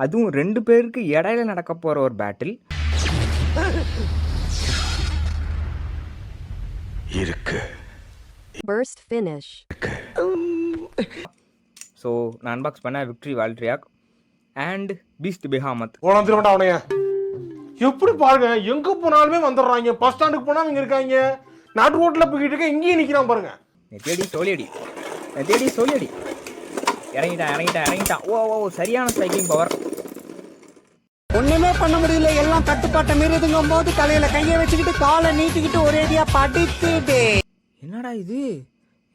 அதுவும் 2 பேருக்கு இடையில நடக்க போகிற ஒரு பேட்டில். இருக்கு. Burst finish. ஸோ நான் அன்பாக்ஸ் பண்ண விக்ட்ரி வால்ட்ரியாக் அண்ட் பீஸ்ட் பெஹாமத். போலாம் திரும்ப அவனைய எப்படி பாருங்க, எங்க போனாலுமே வந்துடுறாங்க. பஸ் ஸ்டாண்டுக்கு போனா இங்க இருக்காங்க, நாட்டு ரோட்ல போய்கிட்டு இருக்க, இங்கேயும் நிக்கிறான் பாருங்க. தேடி சோழியடி, தேடி சோழியடி. இறங்கிட்டான். ஓ சரியான ஸ்ட்ரைக்கிங் பவர். ஒண்ணுமே பண்ண முடியல, எல்லாம் கட்டுப்பாட்டை மீறிதுங்கும் போது தலையில கையை வச்சுக்கிட்டு காலை நீட்டிக்கிட்டு ஒரேடியா படித்துட்டு. என்னடா இது,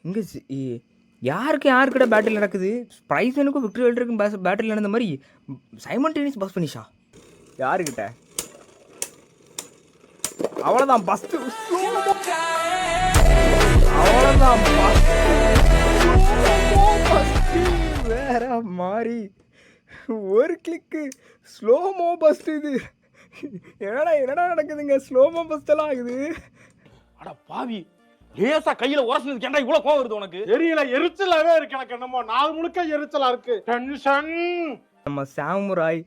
இங்கே யாருக்கிட்ட பேட்டில் நடக்குது? ஸ்ப்ரைசனுக்கும் விக்டரி வேல்டருக்கும் பேட்டில் நடந்த மாதிரி சைமல்டேனியஸ் பஸ் ஃபினிஷா? யாருக்கிட்ட? அவ்வளோதான் பஸ்ட், அவ்வளோதான் வேற மாதிரி ஒரு கிளிக்கு ஸ்லோமோ பஸ்ட். இது என்னடா நடக்குதுங்க? ஸ்லோமோ பஸ்ட் எல்லாம் ஆகுது. அட பாவி, லேசா கையில உரசுனதுக்கு ஏன்டா இவ்வளவு கோவம் வருது உனக்கு? தெரியல, எரிச்சலாவே இருக்கு எனக்கு. என்னமோ நாள் முழுக்க எரிச்சலா இருக்கு, டென்ஷன். நம்ம சாமுராய்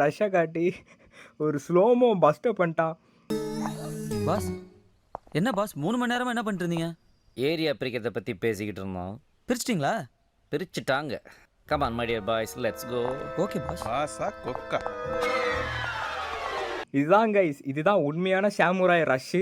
ரஷ்யா காட்டி ஒரு ஸ்லோமோ பஸ்ட்டை பண்ணிட்டான். பாஸ் என்ன பாஸ் 3 மணி நேரமா என்ன பண்ணிட்டு இருந்தீங்க? ஏரியா பிரிக்கிறத பற்றி பேசிக்கிட்டு இருந்தோம். பிரிச்சிட்டிங்களா? பிரிச்சுட்டாங்க. Come on my dear boys, let's go. Okay boss. பாசா கொக்கா. இதுதான் கைஸ், இதுதான் உண்மையான சாமுராய் ரஷ்ஷு.